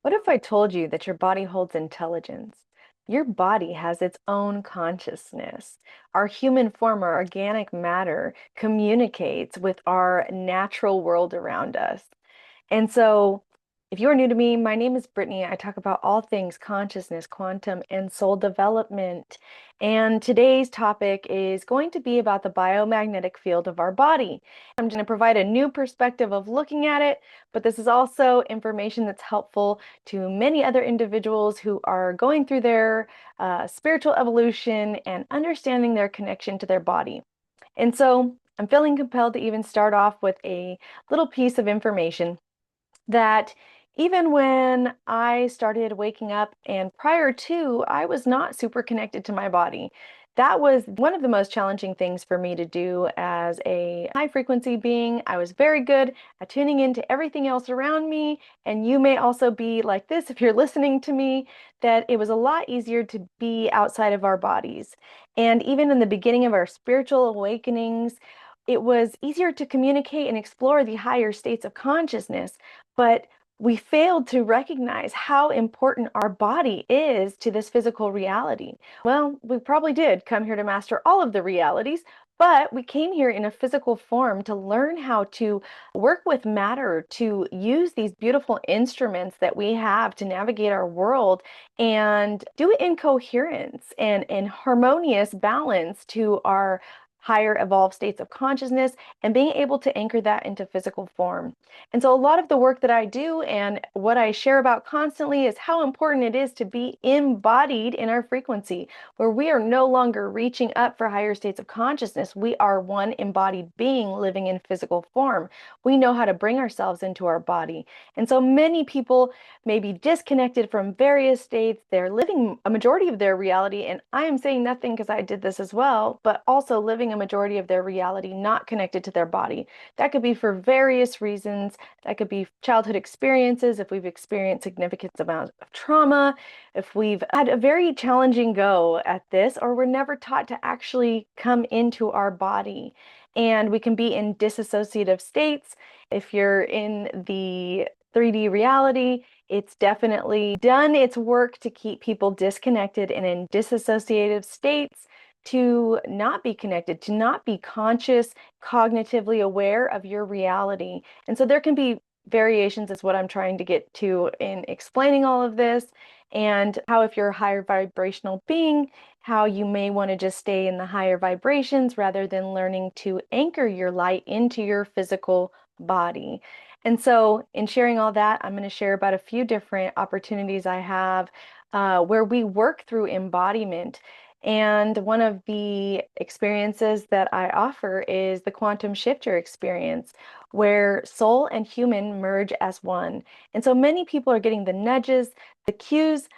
What if I told you that your body holds intelligence? Your body has its own consciousness. Our human form, our organic matter, communicates with our natural world around us. And so, if you are new to me, my name is Brittany. I talk about all things consciousness, quantum, and soul development. And today's topic is going to be about the biomagnetic field of our body. I'm going to provide a new perspective of looking at it, but this is also information that's helpful to many other individuals who are going through their spiritual evolution and understanding their connection to their body. And so, I'm feeling compelled to even start off with a little piece of information that even when I started waking up and prior to, I was not super connected to my body. That was one of the most challenging things for me to do as a high frequency being. I was very good at tuning into everything else around me. And you may also be like this if you're listening to me, that it was a lot easier to be outside of our bodies. And even in the beginning of our spiritual awakenings, it was easier to communicate and explore the higher states of consciousness, but we failed to recognize how important our body is to this physical reality. Well, we probably did come here to master all of the realities, but we came here in a physical form to learn how to work with matter, to use these beautiful instruments that we have to navigate our world and do it in coherence and in harmonious balance to our higher evolved states of consciousness and being able to anchor that into physical form. And so a lot of the work that I do and what I share about constantly is how important it is to be embodied in our frequency, where we are no longer reaching up for higher states of consciousness. We are one embodied being living in physical form. We know how to bring ourselves into our body. And so many people may be disconnected from various states. They're living a majority of their reality, and I am saying nothing because I did this as well, but also living a majority of their reality not connected to their body. That could be for various reasons. That could be childhood experiences, if we've experienced significant amounts of trauma, if we've had a very challenging go at this, or we're never taught to actually come into our body. And we can be in disassociative states. If you're in the 3D reality, it's definitely done its work to keep people disconnected and in disassociative states, to not be connected, to not be conscious, cognitively aware of your reality. And so there can be variations, is what I'm trying to get to in explaining all of this, and how if you're a higher vibrational being, how you may want to just stay in the higher vibrations rather than learning to anchor your light into your physical body. And so in sharing all that, I'm going to share about a few different opportunities I have where we work through embodiment. And one of the experiences that I offer is the quantum shifter experience, where soul and human merge as one. And so many people are getting the nudges, the cues,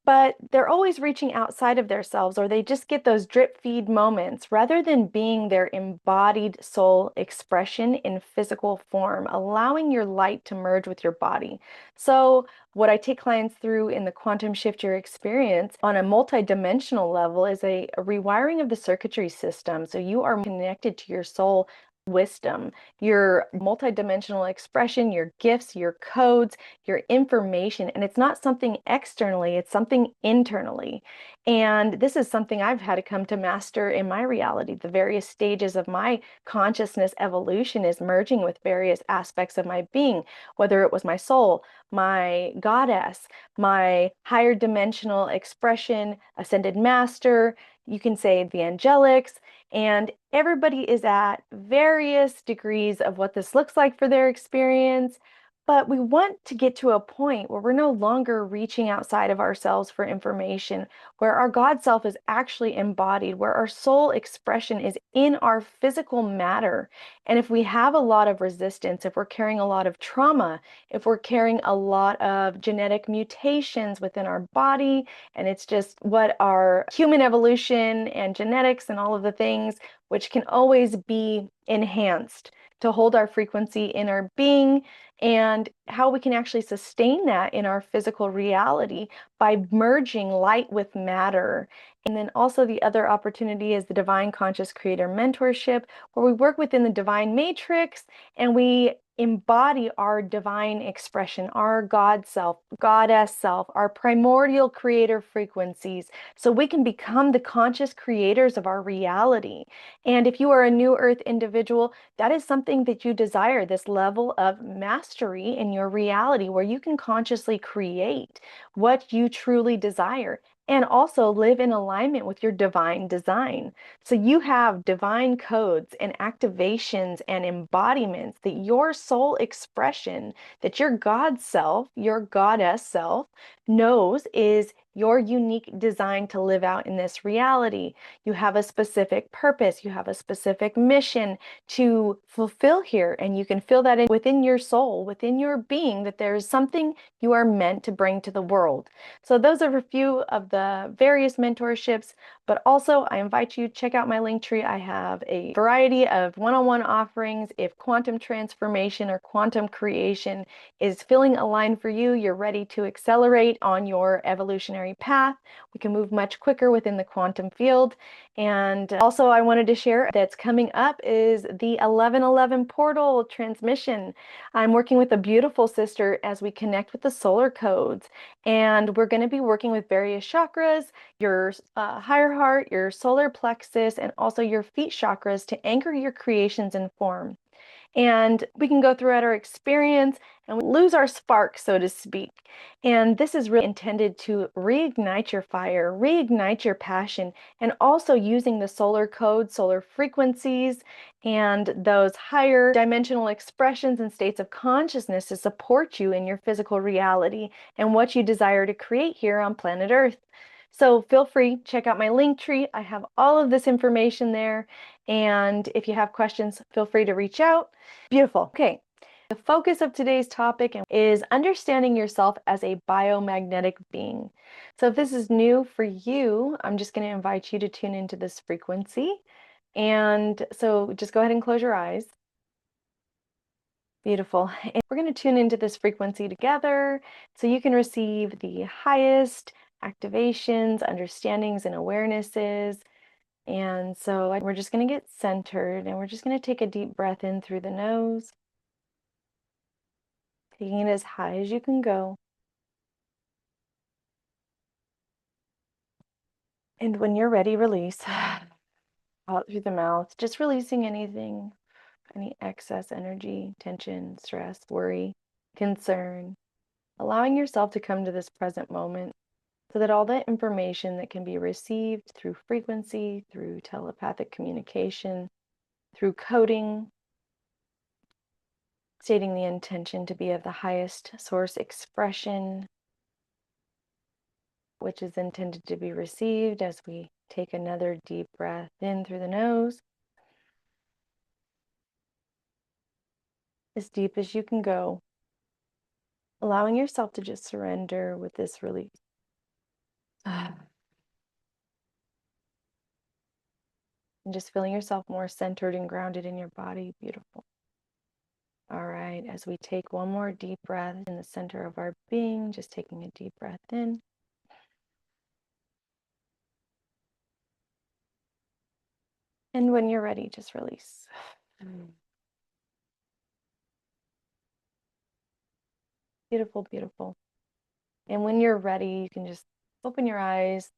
but they're always reaching outside of themselves, or they just get those drip feed moments rather than being their embodied soul expression in physical form, allowing your light to merge with your body. So what I take clients through in the quantum shifter experience on a multidimensional level is a rewiring of the circuitry system. So you are connected to your soul wisdom, your multidimensional expression, your gifts, your codes, your information. And it's not something externally, it's something internally. And this is something I've had to come to master in my reality. The various stages of my consciousness evolution is merging with various aspects of my being, whether it was my soul, my goddess, my higher dimensional expression, ascended master, you can say the angelics, and everybody is at various degrees of what this looks like for their experience. But we want to get to a point where we're no longer reaching outside of ourselves for information, where our God self is actually embodied, where our soul expression is in our physical matter. And if we have a lot of resistance, if we're carrying a lot of trauma, if we're carrying a lot of genetic mutations within our body, and it's just what our human evolution and genetics and all of the things, which can always be enhanced to hold our frequency in our being, and how we can actually sustain that in our physical reality by merging light with matter. And then also the other opportunity is the Divine Conscious Creator Mentorship, where we work within the divine matrix and we embody our divine expression, our God self, goddess self, our primordial creator frequencies, so we can become the conscious creators of our reality. And if you are a new earth individual, that is something that you desire, this level of mastery in your reality where you can consciously create what you truly desire and also live in alignment with your divine design. So you have divine codes and activations and embodiments that your soul expression, that your God self, your goddess self knows is your unique design to live out in this reality. You have a specific purpose, you have a specific mission to fulfill here, and you can feel that within your soul, within your being, that there is something you are meant to bring to the world. So those are a few of the various mentorships, but also I invite you to check out my link tree. I have a variety of one-on-one offerings. If quantum transformation or quantum creation is feeling aligned for you, you're ready to accelerate on your evolutionary path, we can move much quicker within the quantum field. And also I wanted to share that's coming up is the 1111 portal transmission. I'm working with a beautiful sister as we connect with the solar codes, and we're going to be working with various chakras, your higher heart, your solar plexus, and also your feet chakras to anchor your creations in form. And we can go throughout our experience and lose our spark, so to speak. And this is really intended to reignite your fire, reignite your passion, and also using the solar code, solar frequencies, and those higher dimensional expressions and states of consciousness to support you in your physical reality and what you desire to create here on planet Earth. So feel free, check out my link tree. I have all of this information there. And if you have questions, feel free to reach out. Beautiful. Okay. The focus of today's topic is understanding yourself as a biomagnetic being. So if this is new for you, I'm just going to invite you to tune into this frequency. And so just go ahead and close your eyes. Beautiful. And we're going to tune into this frequency together so you can receive the highest activations, understandings, and awarenesses. And so we're just going to get centered, and we're just going to take a deep breath in through the nose, taking it as high as you can go. And when you're ready, release out through the mouth, just releasing anything, any excess energy, tension, stress, worry, concern, allowing yourself to come to this present moment so that all the information that can be received through frequency, through telepathic communication, through coding, stating the intention to be of the highest source expression, which is intended to be received as we take another deep breath in through the nose, as deep as you can go, allowing yourself to just surrender with this release. And just feeling yourself more centered and grounded in your body. Beautiful. All right, as we take one more deep breath in the center of our being, just taking a deep breath in. And when you're ready, just release. Beautiful, beautiful. And when you're ready, you can just open your eyes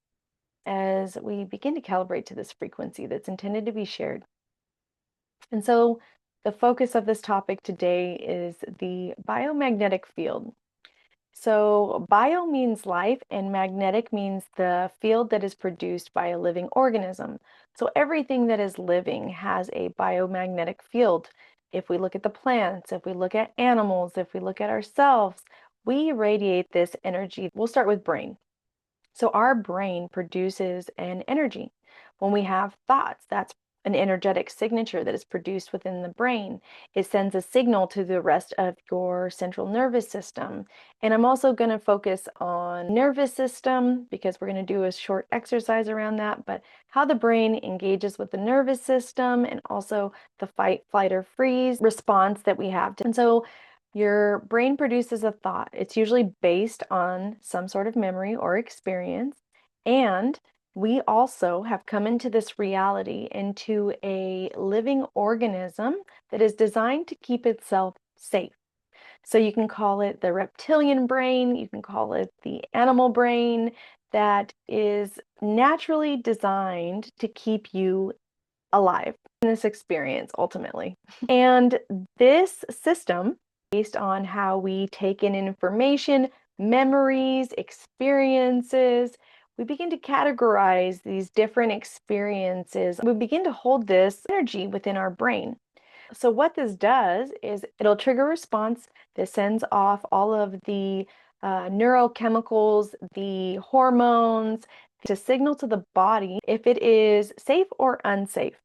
as we begin to calibrate to this frequency that's intended to be shared. And so the focus of this topic today is the biomagnetic field. So bio means life and magnetic means the field that is produced by a living organism. So everything that is living has a biomagnetic field. If we look at the plants, if we look at animals, if we look at ourselves, we radiate this energy. We'll start with brain. So our brain produces an energy. When we have thoughts, that's an energetic signature that is produced within the brain. It sends a signal to the rest of your central nervous system. And I'm also going to focus on nervous system because we're going to do a short exercise around that, but how the brain engages with the nervous system and also the fight, flight, or freeze response that we have. And so your brain produces a thought. It's usually based on some sort of memory or experience. And we also have come into this reality into a living organism that is designed to keep itself safe. So you can call it the reptilian brain, you can call it the animal brain that is naturally designed to keep you alive in this experience ultimately. And this system, based on how we take in information, memories, experiences, we begin to categorize these different experiences. We begin to hold this energy within our brain. So what this does is it'll trigger a response that sends off all of the neurochemicals, the hormones, to signal to the body if it is safe or unsafe.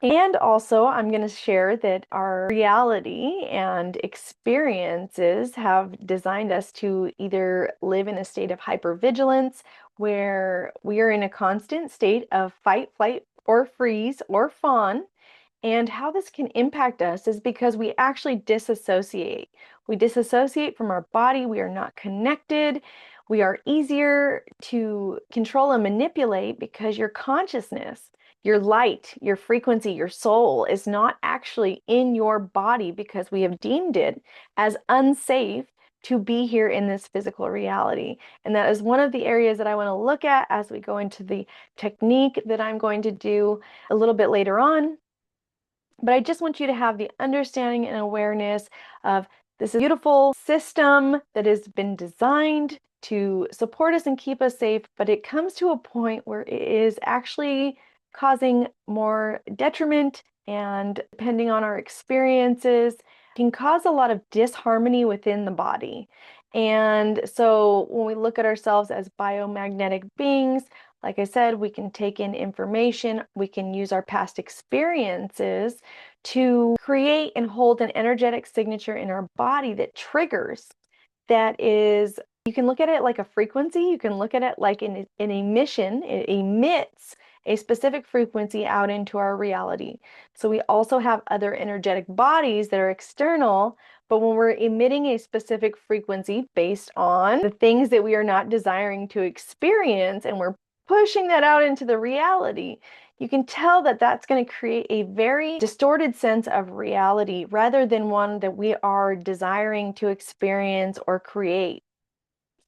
And also, I'm going to share that our reality and experiences have designed us to either live in a state of hypervigilance, where we are in a constant state of fight, flight, or freeze, or fawn. And how this can impact us is because we actually disassociate. We disassociate from our body. We are not connected. We are easier to control and manipulate because your consciousness, your light, your frequency, your soul is not actually in your body because we have deemed it as unsafe to be here in this physical reality. And that is one of the areas that I want to look at as we go into the technique that I'm going to do a little bit later on. But I just want you to have the understanding and awareness of this beautiful system that has been designed to support us and keep us safe, but it comes to a point where it is actually causing more detriment, and depending on our experiences, can cause a lot of disharmony within the body. And so when we look at ourselves as biomagnetic beings, like I said, we can take in information, we can use our past experiences to create and hold an energetic signature in our body that triggers, that is, you can look at it like a frequency, you can look at it like an emission. It emits a specific frequency out into our reality. So we also have other energetic bodies that are external, but when we're emitting a specific frequency based on the things that we are not desiring to experience, and we're pushing that out into the reality, you can tell that that's going to create a very distorted sense of reality rather than one that we are desiring to experience or create.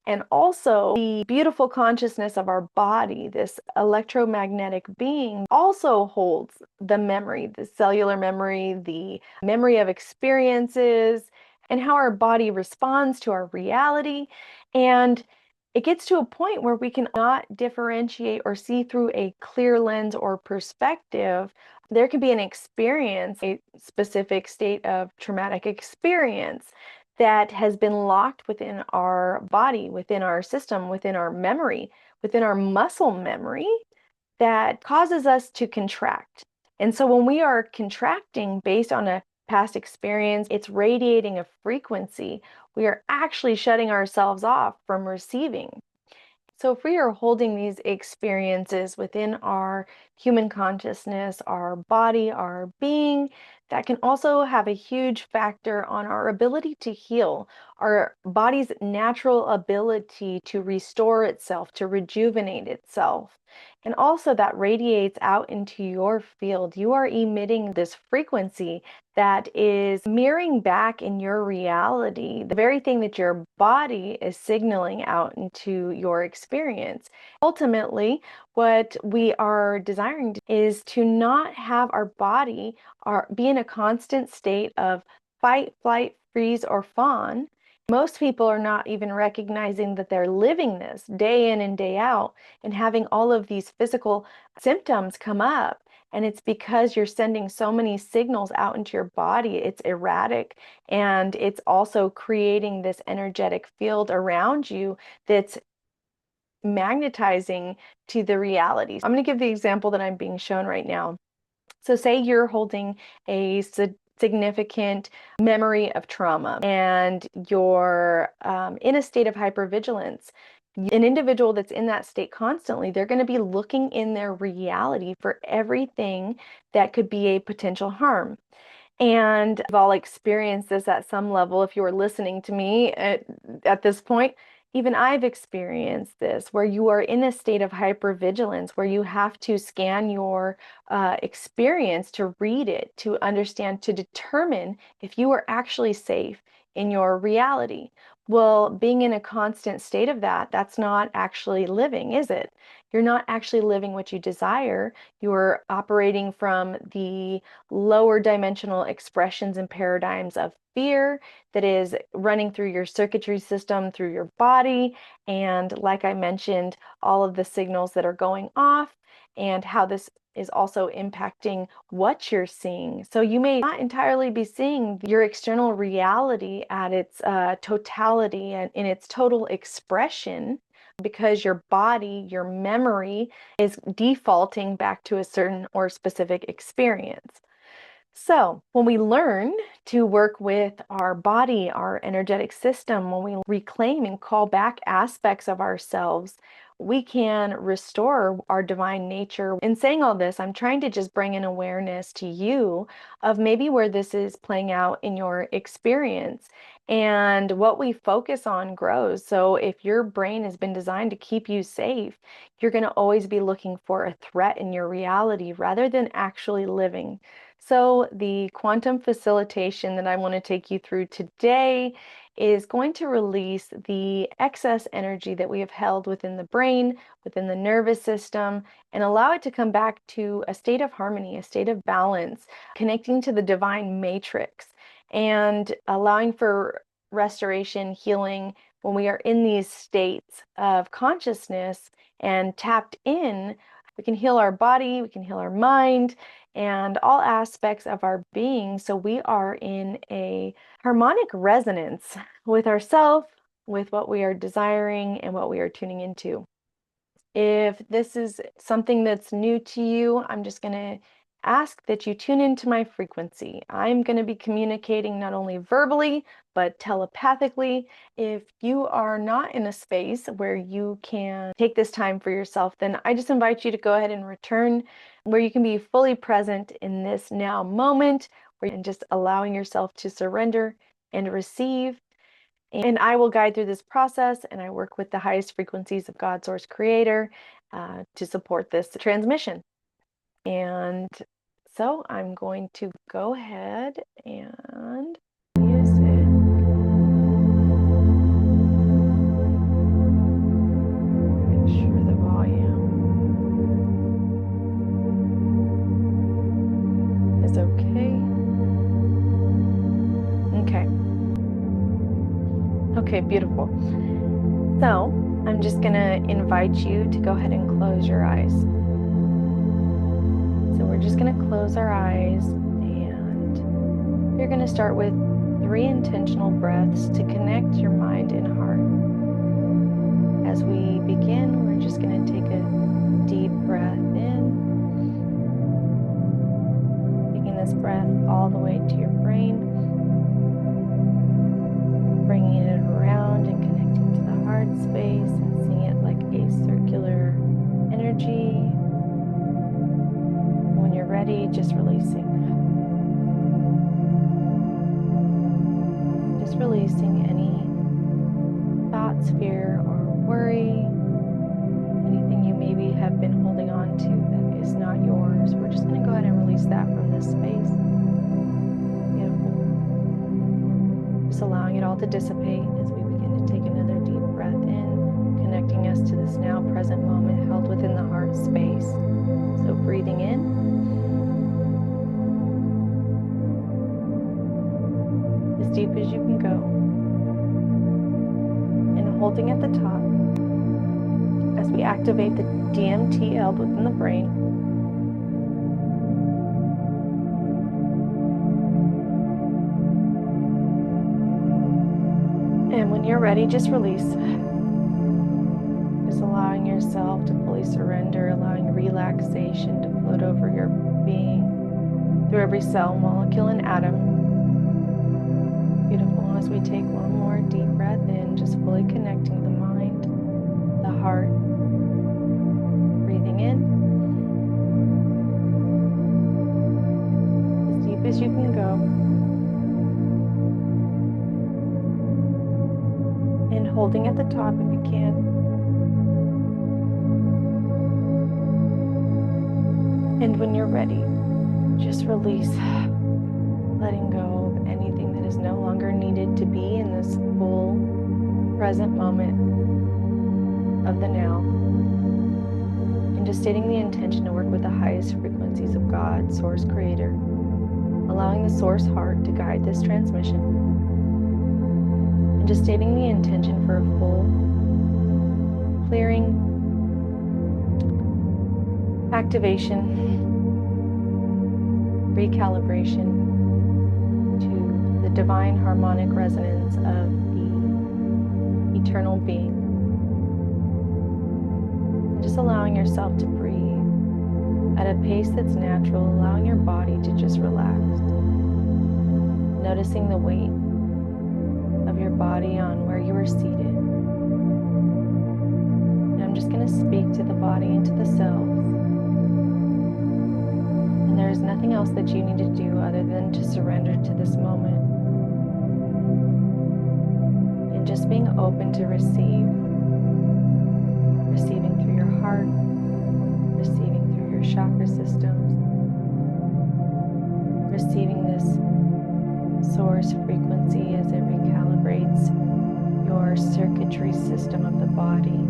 And also, the beautiful consciousness of our body, this electromagnetic being, also holds the memory, the cellular memory, the memory of experiences, and how our body responds to our reality. And it gets to a point where we cannot differentiate or see through a clear lens or perspective. There can be an experience, a specific state of traumatic experience that has been locked within our body, within our system, within our memory, within our muscle memory, that causes us to contract. And so when we are contracting based on a past experience, it's radiating a frequency. We are actually shutting ourselves off from receiving. So if we are holding these experiences within our human consciousness, our body, our being, that can also have a huge factor on our ability to heal, our body's natural ability to restore itself, to rejuvenate itself. And also that radiates out into your field. You are emitting this frequency that is mirroring back in your reality, the very thing that your body is signaling out into your experience. Ultimately, what we are desiring is to not have our body be in a constant state of fight, flight, freeze, or fawn. Most people are not even recognizing that they're living this day in and day out and having all of these physical symptoms come up. And it's because you're sending so many signals out into your body. It's erratic, and it's also creating this energetic field around you that's magnetizing to the reality. I'm going to give the example that I'm being shown right now. So say you're holding a significant memory of trauma, and you're in a state of hypervigilance. An individual that's in that state constantly, they're going to be looking in their reality for everything that could be a potential harm. And I've all experienced this at some level. If you were listening to me at this point, Even I've experienced this, where you are in a state of hypervigilance, where you have to scan your experience to read it, to understand, to determine if you are actually safe in your reality. Well, being in a constant state of that, that's not actually living, is it? You're not actually living what you desire. You're operating from the lower dimensional expressions and paradigms of fear that is running through your circuitry system, through your body. And like I mentioned, all of the signals that are going off and how this is also impacting what you're seeing. So you may not entirely be seeing your external reality at its totality and in its total expression, because your body, your memory is defaulting back to a certain or specific experience. So when we learn to work with our body, our energetic system, when we reclaim and call back aspects of ourselves, we can restore our divine nature. In saying all this, I'm trying to just bring an awareness to you of maybe where this is playing out in your experience. And what we focus on grows. So if your brain has been designed to keep you safe, you're going to always be looking for a threat in your reality rather than actually living. So the quantum facilitation that I want to take you through today is going to release the excess energy that we have held within the brain, within the nervous system, and allow it to come back to a state of harmony, a state of balance, connecting to the divine matrix and allowing for restoration, healing when we are in these states of consciousness and tapped in. We can heal our body, we can heal our mind, and all aspects of our being. So we are in a harmonic resonance with ourselves, with what we are desiring and what we are tuning into. If this is something that's new to you, I'm just going to ask that you tune into my frequency. I'm going to be communicating not only verbally, but telepathically. If you are not in a space where you can take this time for yourself, then I just invite you to go ahead and return where you can be fully present in this now moment, and just allowing yourself to surrender and receive. And I will guide through this process, and I work with the highest frequencies of God, Source, Creator, to support this transmission. And so I'm going to go ahead and music. Make sure the volume is okay. Okay, beautiful. So I'm just going to invite you to go ahead and close your eyes. So we're just going to close our eyes, and you're going to start with 3 intentional breaths to connect your mind and heart. As we begin, we're just going to take a deep breath in, taking this breath all the way to your brain, bringing it around and connecting to the heart space and seeing it like a circular energy. When you're ready, just releasing. Just releasing any thoughts, fear, or worry, anything you maybe have been holding on to that is not yours. We're just going to go ahead and release that from this space. Beautiful. Just allowing it all to dissipate as we begin to take another deep breath in, connecting us to this now present moment held within the heart space. So breathing in. As deep as you can go. And holding at the top as we activate the DMT held within the brain. And when you're ready, just release. Just allowing yourself to fully surrender, allowing relaxation to float over your being, through every cell, molecule, and atom. Beautiful. As we take one more deep breath in, just fully connecting the mind, the heart. Breathing in. As deep as you can go. And hold holding at the top if you can. And when you're ready, just release, letting go of anything that is no longer needed to be in this full present moment of the now. And just stating the intention to work with the highest frequencies of God, Source Creator, allowing the Source Heart to guide this transmission. And just stating the intention for a full clearing, activation, recalibration to the divine harmonic resonance of the eternal being. And just allowing yourself to breathe at a pace that's natural, allowing your body to just relax. Noticing the weight of your body on where you are seated. And I'm just going to speak to the body and to the cells. There's nothing else that you need to do other than to surrender to this moment. And just being open to receive. Receiving through your heart, receiving through your chakra systems, receiving this source frequency as it recalibrates your circuitry system of the body.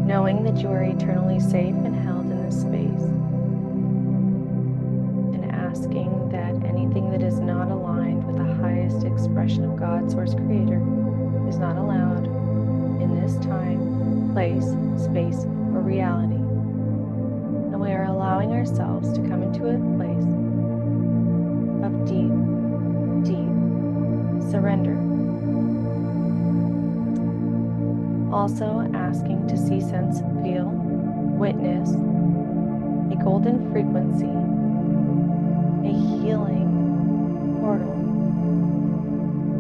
Knowing that you are eternally safe and held in this space, and asking that anything that is not aligned with the highest expression of God, Source Creator, is not allowed in this time, place, space, or reality. And we are allowing ourselves to come into a place of deep, deep surrender. Also asking to see, sense, feel, witness a golden frequency, a healing portal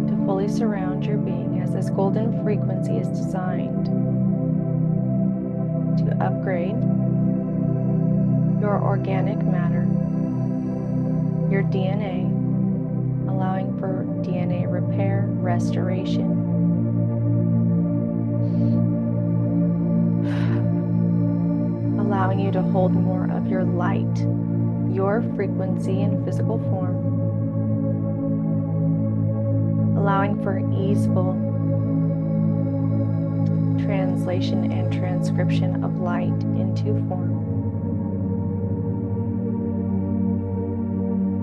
to fully surround your being, as this golden frequency is designed to upgrade your organic matter, your DNA, allowing for DNA repair, restoration, allowing you to hold more of your light, your frequency in physical form, allowing for easeful translation and transcription of light into form.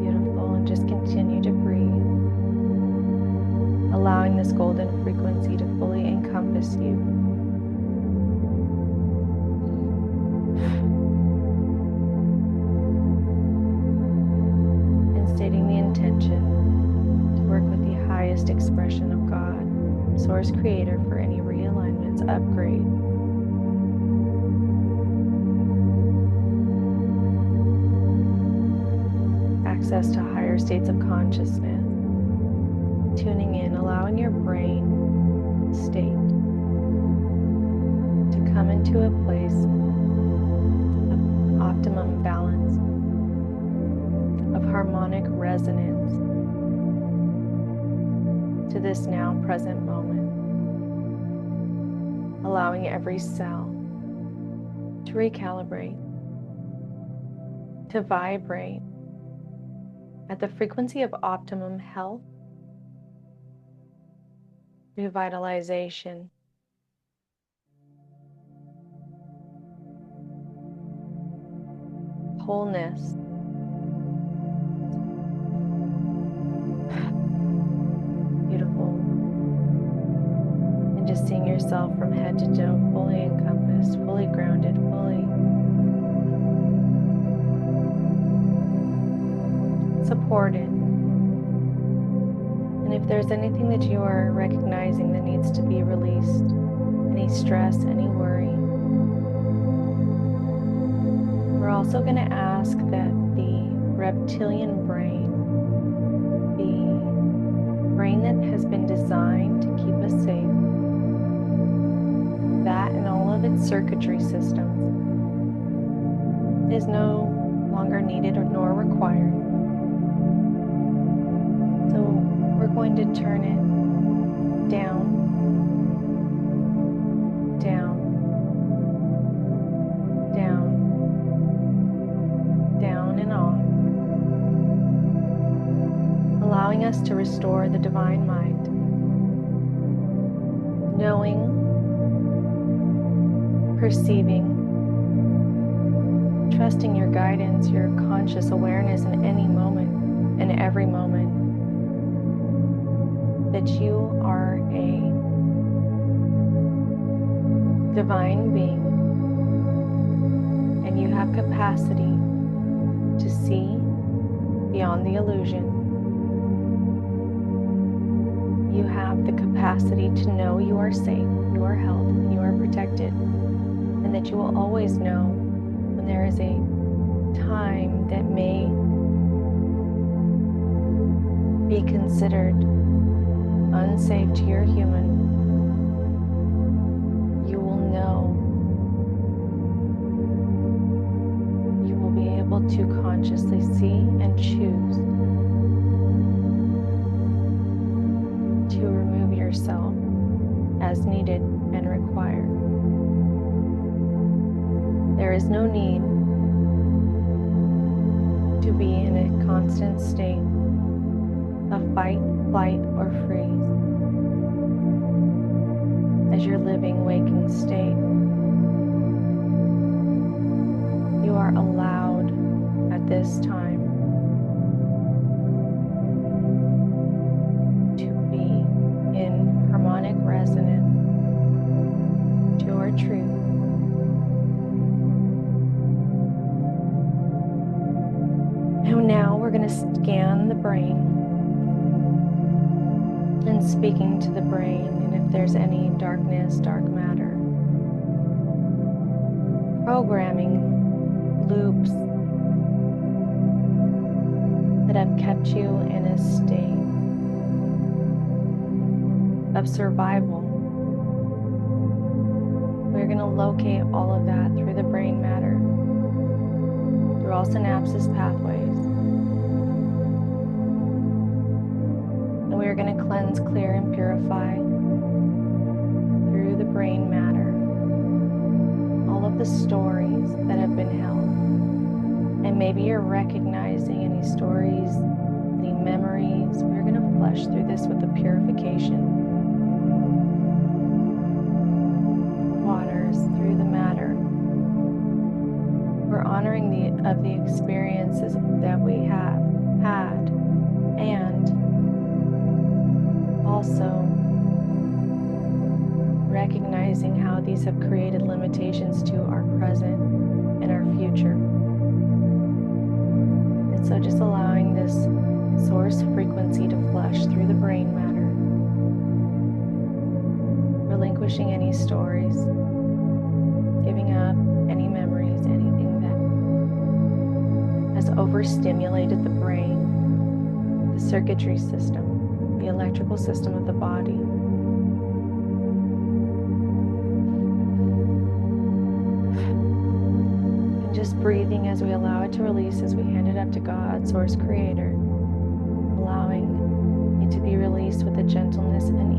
Beautiful, and just continue to breathe, allowing this golden frequency to fully encompass you. Stating the intention to work with the highest expression of God, Source Creator, for any realignments, upgrade, access to higher states of consciousness, tuning in, allowing your brain state to come into a place of optimum balance, of harmonic resonance to this now present moment, allowing every cell to recalibrate, to vibrate at the frequency of optimum health, revitalization, wholeness, beautiful. And just seeing yourself from head to toe, fully encompassed, fully grounded, fully supported. And if there's anything that you are recognizing that needs to be released, any stress, any worry, we're also going to ask that the reptilian brain, the brain that has been designed to keep us safe, that and all of its circuitry systems is no longer needed or nor required. So we're going to turn it down, down, down, down and off, allowing us to restore the divine mind, knowing, perceiving, trusting your guidance, your conscious awareness in any moment, in every moment, that you are a divine being and you have capacity to see beyond the illusion. You have the capacity to know you are safe, you are held, and you are protected, and that you will always know when there is a time that may be considered unsafe to your human. You will know. You will be able to consciously see and choose to remove yourself as needed and required. There is no need to be in a constant state of fight, flight, or freeze as your living, waking state. You are allowed at this time to be in harmonic resonance to your truth. And now we're going to scan the brain and speaking to the brain, and if there's any darkness, dark matter, programming loops that have kept you in a state of survival. We're going to locate all of that through the brain matter, through all synapses pathways. And we are going to cleanse, clear, and purify through the brain matter all of the stories that have been held. And maybe you're recognizing any stories, any memories. We're going to flush through this with the purification waters through the matter. We're honoring the experiences that we have had, and also recognizing how these have created limitations to our present and our future. And so just allowing this source frequency to flush through the brain matter, relinquishing any stories, giving up any memories, anything that has overstimulated the brain, the circuitry system, the electrical system of the body. And just breathing as we allow it to release, as we hand it up to God, Source Creator, allowing it to be released with a gentleness and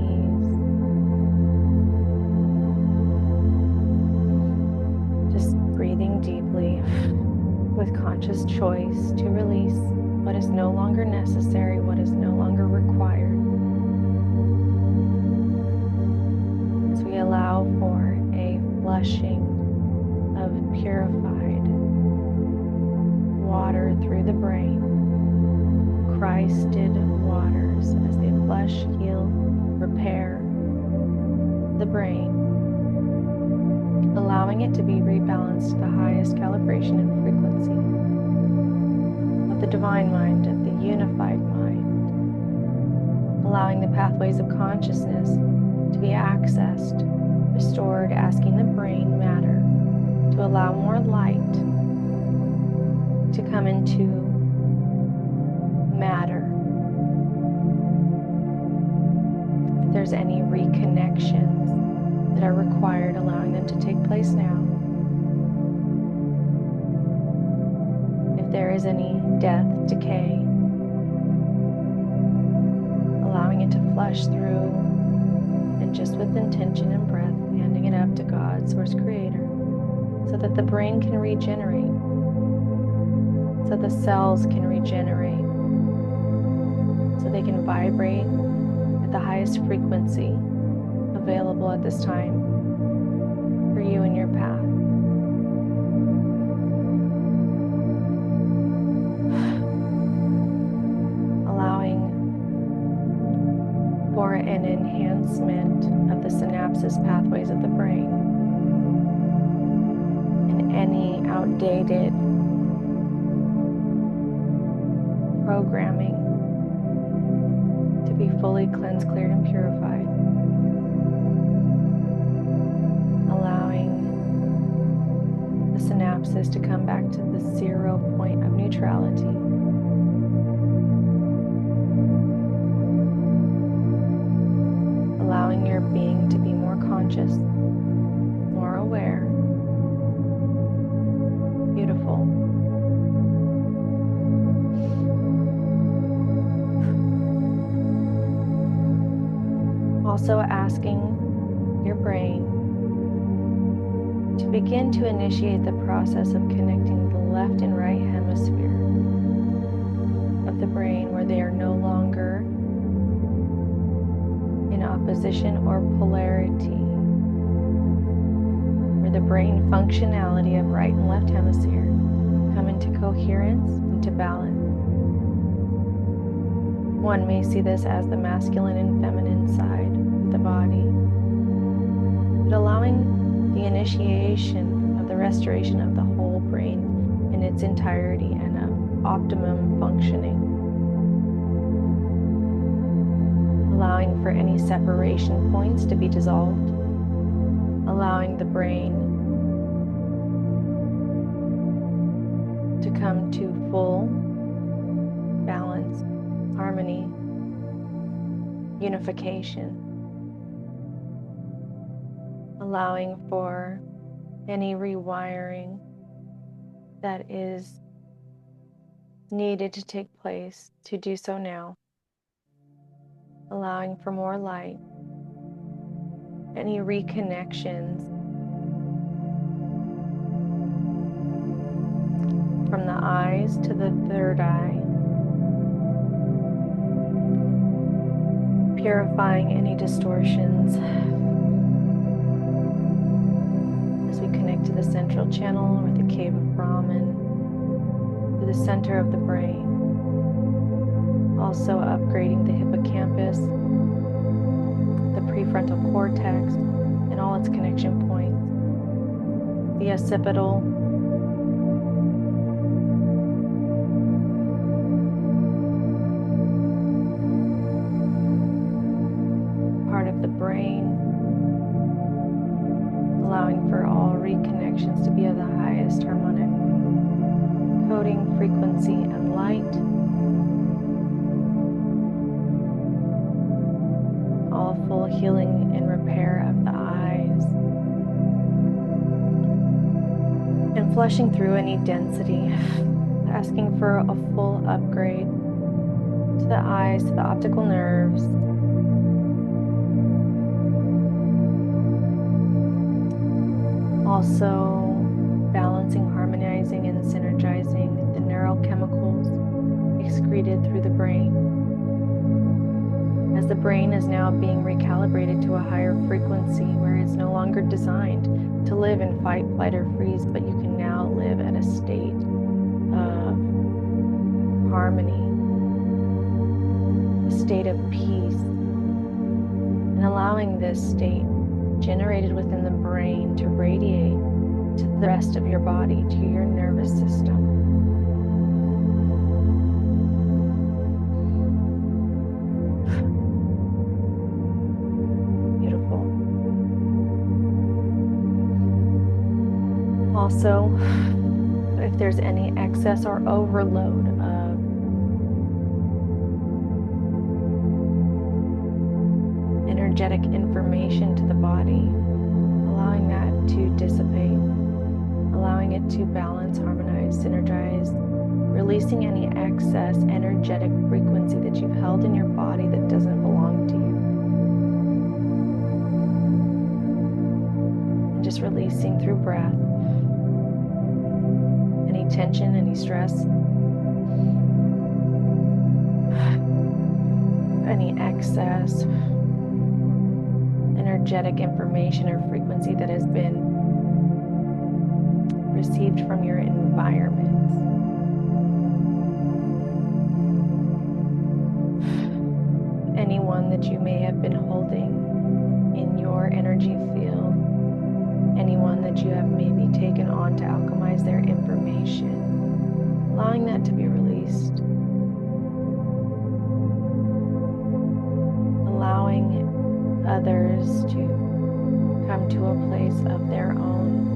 ease. Just breathing deeply with conscious choice to release what is no longer necessary, what is no longer required. As we allow for a flushing of purified water through the brain, Christed waters as they flush, heal, repair the brain, allowing it to be rebalanced to the highest calibration and frequency of the divine mind, of the unified mind, allowing the pathways of consciousness to be accessed, restored, asking the brain matter to allow more light to come into matter. If there's any reconnections that are required, allowing them to take place now. If if there is any death, decay, allowing it to flush through, and just with intention and breath, handing it up to God, Source Creator, so that the brain can regenerate, so the cells can regenerate, so they can vibrate at the highest frequency available at this time for you and your path. Allowing for an enhancement of the synapses pathways of the brain and any outdated programming to be fully cleansed, cleared, and purified. Allowing the synapses to come back to the 0 point of neutrality. Allowing your being to be more conscious, more aware. Beautiful. Also asking your brain to begin to initiate the process of connecting the left and right hemisphere of the brain, where they are no longer in opposition or polarity, where the brain functionality of right and left hemisphere come into coherence, into balance. One may see this as the masculine and feminine side of the body, but allowing the initiation of the restoration of the whole brain in its entirety and of optimum functioning. Allowing for any separation points to be dissolved, allowing the brain to come to full balance, harmony, unification, allowing for any rewiring that is needed to take place to do so now. Allowing for more light, any reconnections from the eyes to the third eye, purifying any distortions as we connect to the central channel or the cave of Brahman, to the center of the brain. Also upgrading the hippocampus, the prefrontal cortex, and all its connection points, the occipital, part of the brain, allowing for all reconnections to be of the highest harmonic coding, frequency, and light. All full healing and repair of the eyes, and flushing through any density, asking for a full upgrade to the eyes, to the optical nerves, also balancing, harmonizing, and synergizing the neurochemicals excreted through the brain, as the brain is now being recalibrated to a higher frequency where it's no longer designed to live in fight, flight, or freeze, but you can now live at a state of harmony, a state of peace, and allowing this state generated within the brain to radiate to the rest of your body, to your nervous system. Also, if there's any excess or overload of energetic information to the body, allowing that to dissipate, allowing it to balance, harmonize, synergize, releasing any excess energetic frequency that you've held in your body that doesn't belong to you. And just releasing through breath any tension, any stress, any excess energetic information or frequency that has been received from your environment. Anyone that you may have been holding in your energy field, anyone that you have maybe taken on to alchemize their information, allowing that to be released. Allowing others to come to a place of their own,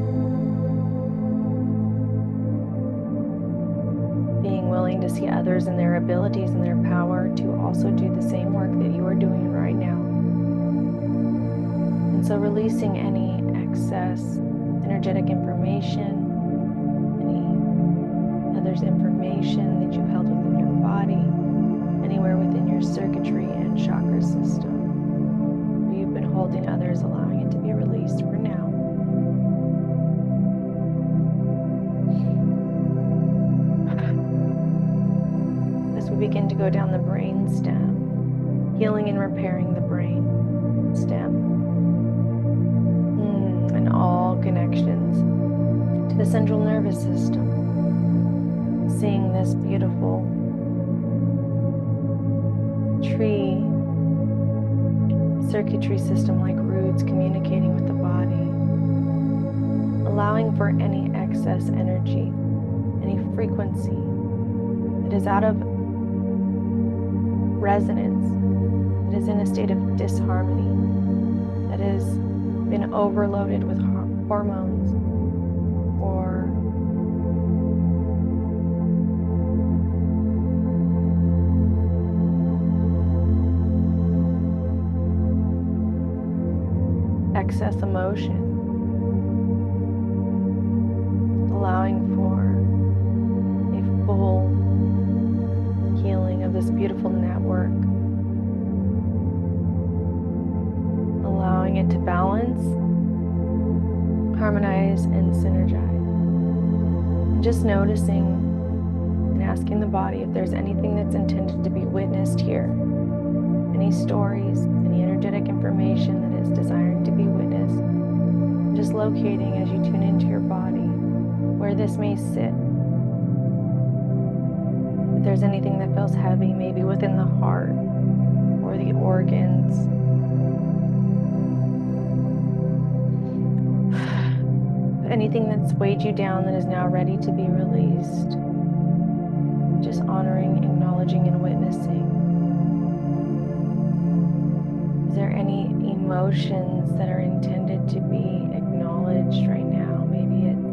being willing to see others and their abilities and their power to also do the same work that you are doing right now. And so releasing any excess energetic information, any others' information that you've held within your body, anywhere within your circuitry and chakra system, where you've been holding others, allowing it to be released for now. As we begin to go down the brain stem, healing and repairing the brain stem, and all connections to the central nervous system, seeing this beautiful tree circuitry system like roots communicating with the body, allowing for any excess energy, any frequency that is out of resonance, that is in a state of disharmony, that has been overloaded with hormones or excess emotion, allowing for a full healing of this beautiful network, allowing it to balance, harmonize, and synergize. And just noticing and asking the body if there's anything that's intended to be witnessed here, any stories, any energetic information that is desiring to be witnessed, just locating as you tune into your body where this may sit. If there's anything that feels heavy, maybe within the heart or the organs, anything that's weighed you down that is now ready to be released, just honoring, acknowledging, and witnessing. Is there any emotions that are intended to be acknowledged right now? Maybe it's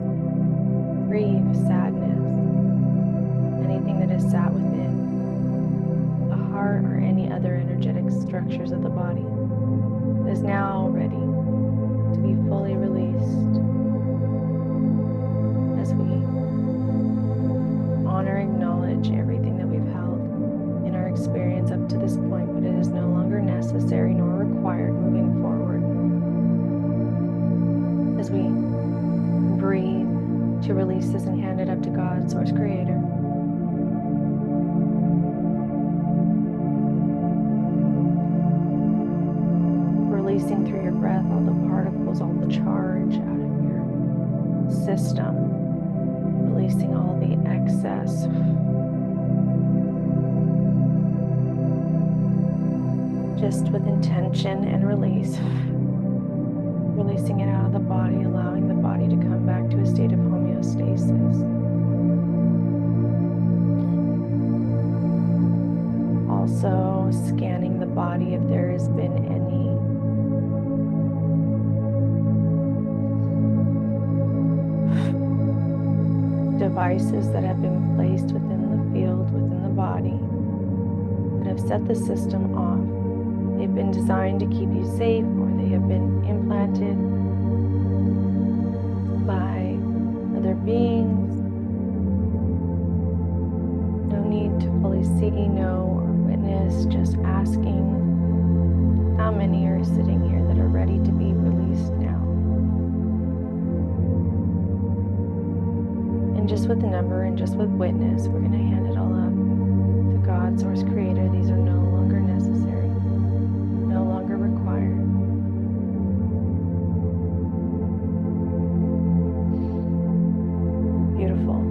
grief, sadness, anything that is sat within the heart or any other energetic structures of the body is now ready to be fully released as we honor, acknowledge everything that we've held in our experience up to this point, but it is no longer necessary nor required moving forward. As we breathe to release this and hand it up to God, Source Creator. Releasing through your breath all the particles, all the charge out of your system. Releasing all the excess. Just with intention and release. Releasing it out of the body, allowing the body to come back to a state of homeostasis. Also scanning the body if there has been any devices that have been placed within the field, within the body, that have set the system off. They've been designed to keep you safe, or they have been implanted by other beings, don't need to fully see, know, or witness, just asking how many are sitting here that are ready to be released now. And just with the number and just with witness, we're going to hand it all up to God, Source Creator. These are no longer necessary, no longer required. Beautiful.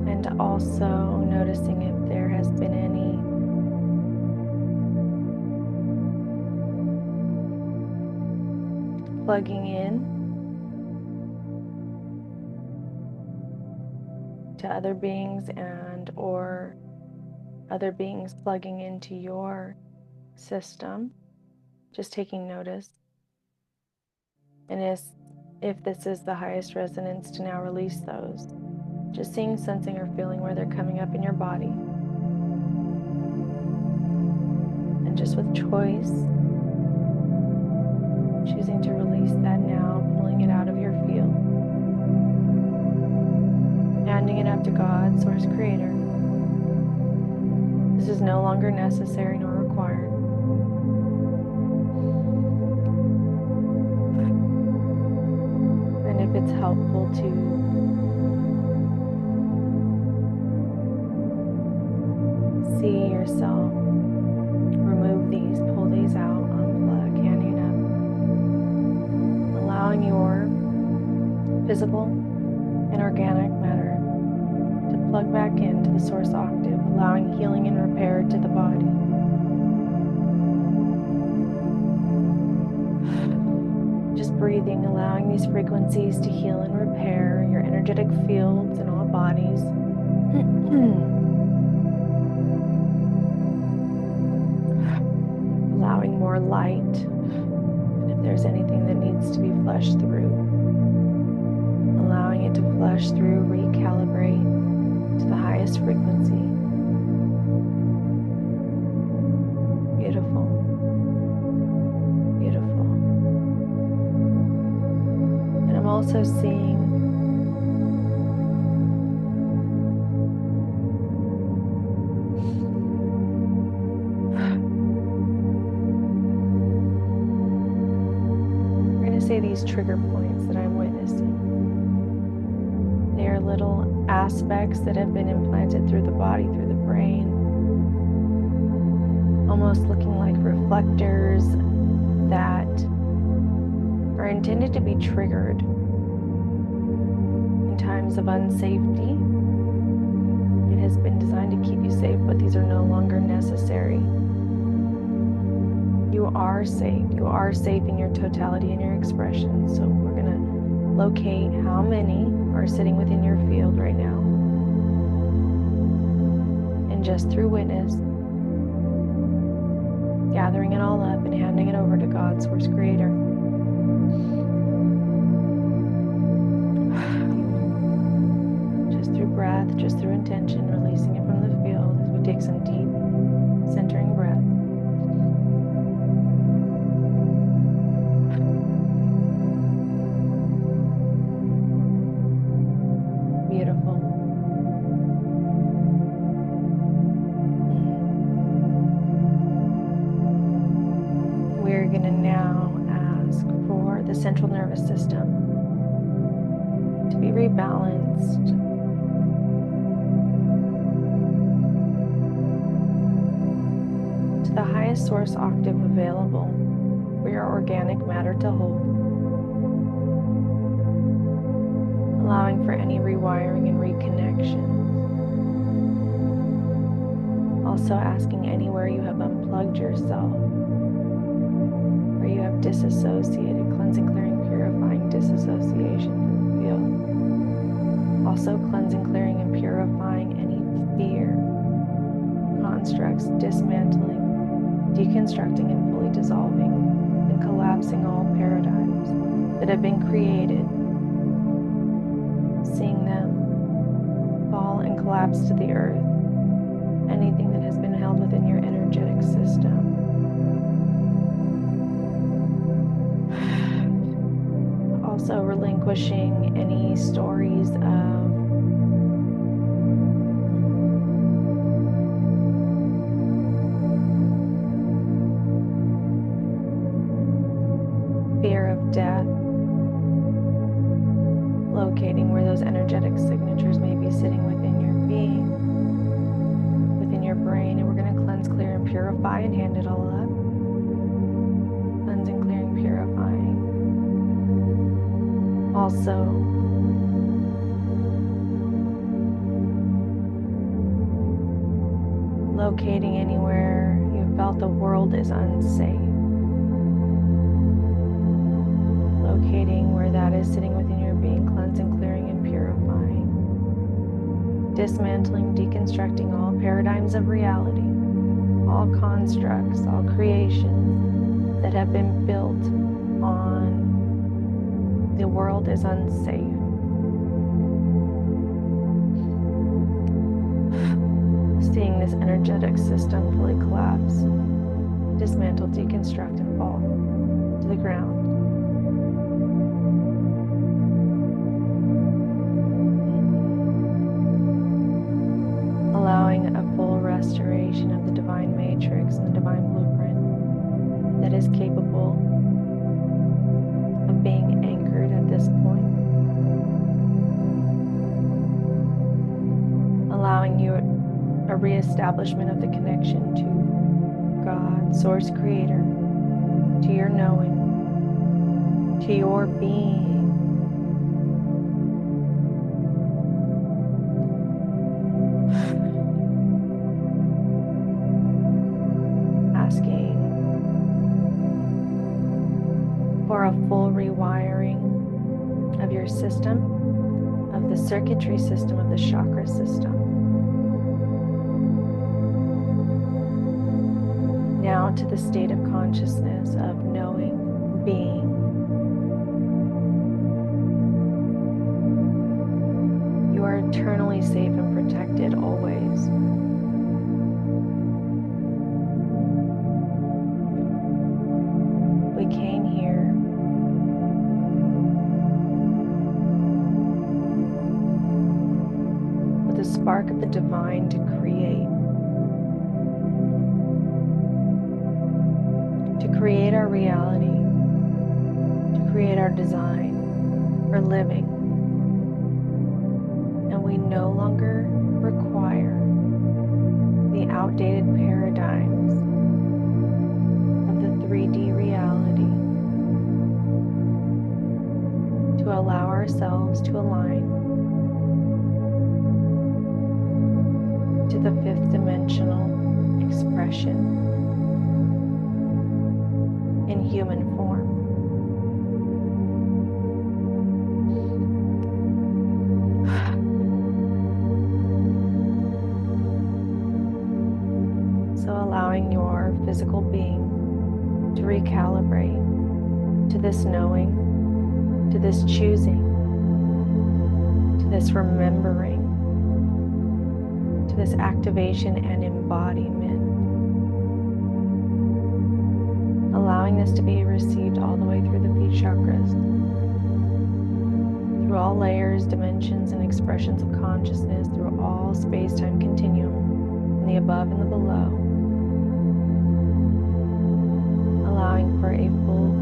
And also noticing if there has been any plugging in to other beings and or other beings plugging into your system, just taking notice. And if this is the highest resonance, to now release those. Just seeing, sensing, or feeling where they're coming up in your body. And just with choice, choosing to release that now, pulling it out of your field. Handing it up to God, Source Creator. This is no longer necessary nor required. And if it's helpful to see yourself remove these, pull these out, unplug, handing it up, allowing your physical and organic matter to plug back into the source octave, allowing healing and repair to the body. Just breathing, allowing these frequencies to heal and repair your energetic fields in all bodies. Allowing more light, and if there's anything that needs to be flushed through, allowing it to flush through, recalibrate to the highest frequency. Beautiful. Beautiful. And I'm also seeing these trigger points that I'm witnessing. They are little aspects that have been implanted through the body, through the brain, almost looking like reflectors that are intended to be triggered in times of unsafety. It has been designed to keep you safe, but these are no longer necessary. You are safe. You are safe in your totality and your expression. So we're going to locate how many are sitting within your field right now. And just through witness, gathering it all up and handing it over to God, Source Creator. Just through breath, just through intention, releasing it from the field as we take some deep, centering breath. Central nervous system to be rebalanced, to the highest source octave available for your organic matter to hold, allowing for any rewiring and reconnection. Also asking anywhere you have unplugged yourself, where you have disassociated, cleansing, clearing, purifying disassociation from the field. Also cleansing, clearing, and purifying any fear, constructs, dismantling, deconstructing, and fully dissolving, and collapsing all paradigms that have been created, seeing them fall and collapse to the earth, anything that has been held within your energetic system. Also relinquishing any stories of fear of death, locating where those energetic signatures may be sitting within your being, within your brain. And we're going to cleanse, clear, and purify and hand it all up. Cleansing, clearing, purifying. Also, locating anywhere you felt the world is unsafe. Locating where that is sitting within your being, cleansing, clearing, and purifying. Dismantling, deconstructing all paradigms of reality, all constructs, all creations that have been built on the world is unsafe. Seeing this energetic system fully collapse, dismantle, deconstruct, and fall to the ground. Allowing a full restoration of the divine matrix and the divine blueprint that is capable of being anchored at this point. Allowing you a reestablishment of the connection to God, Source Creator, to your knowing, to your being. Asking for a full rewiring of your system, of the circuitry system, of the chakra system. Now to the state of consciousness of knowing, being. You are eternally safe and protected always. We came here with a spark of the divine to create our reality, to create our design for living. And we no longer require the outdated paradigms of the 3D reality to allow ourselves to align to the 5th dimensional expression in human form. So allowing your physical being to recalibrate to this knowing, to this choosing, to this remembering, to this activation and embodiment. Allowing this to be received all the way through the feet chakras, through all layers, dimensions, and expressions of consciousness, through all space-time continuum, in the above and the below. Allowing for a full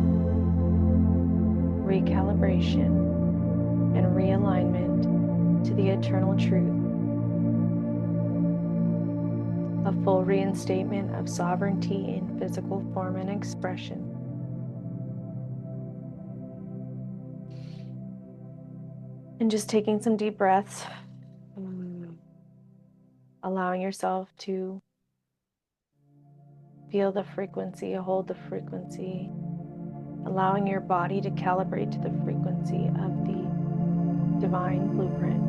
recalibration and realignment to the eternal truth. A full reinstatement of sovereignty in physical form and expression. And just taking some deep breaths, allowing yourself to feel the frequency, hold the frequency, allowing your body to calibrate to the frequency of the divine blueprint.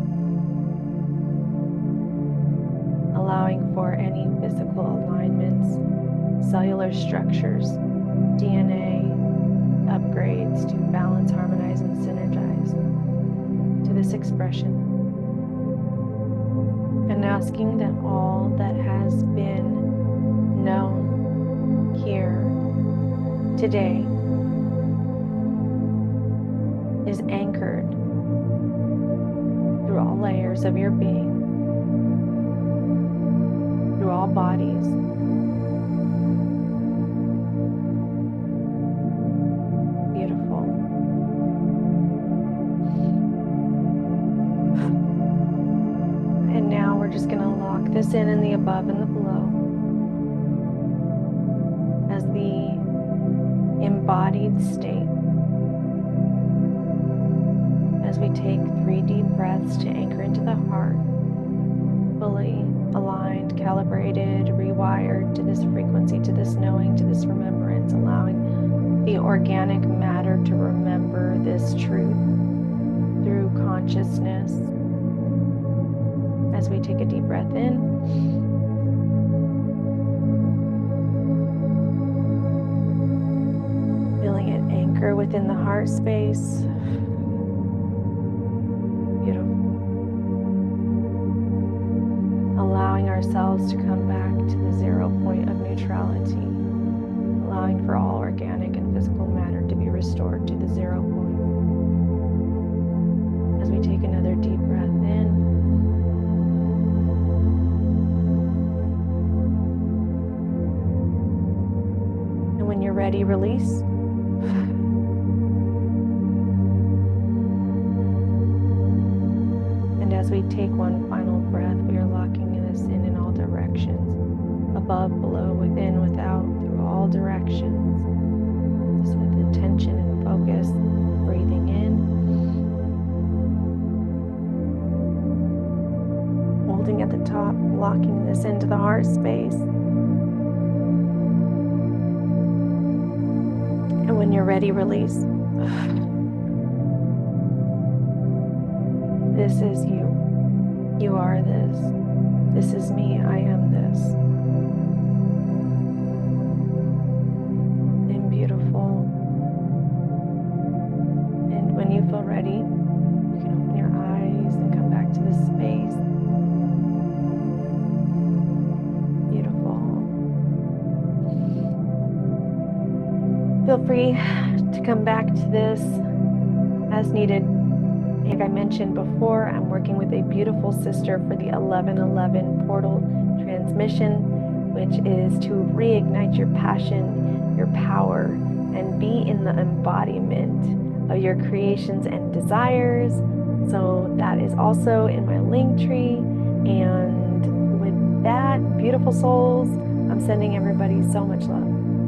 Allowing for any physical alignments, cellular structures, DNA upgrades to balance, harmonize, and synergize to this expression. And asking that all that has been known here today is anchored through all layers of your being, through all bodies. Beautiful. And now we're just going to lock this in the above and the below as the embodied state. As we take 3 deep breaths to anchor into the heart, fully aligned, calibrated, rewired to this frequency, to this knowing, to this remembrance, allowing the organic matter to remember this truth through consciousness. As we take a deep breath in, feeling it anchor within the heart space. Beautiful. Allowing ourselves to come back to the 0 point of neutrality, allowing for all organic and physical matter to be restored to the 0 point. As we take another deep breath in, and when you're ready, release. And as we take one final breath, we are locking this in all directions, above, below, within, without, through all directions, just with intention and focus, breathing in, holding at the top, locking this into the heart space. And when you're ready, release. This is you. You are this. This is me. I am this. And beautiful. And when you feel ready, you can open your eyes and come back to this space. Beautiful. Feel free to come back to this as needed. Like I mentioned before, I'm working with a beautiful sister for the 1111 portal transmission, which is to reignite your passion, your power, and be in the embodiment of your creations and desires. So that is also in my link tree. And with that, beautiful souls, I'm sending everybody so much love.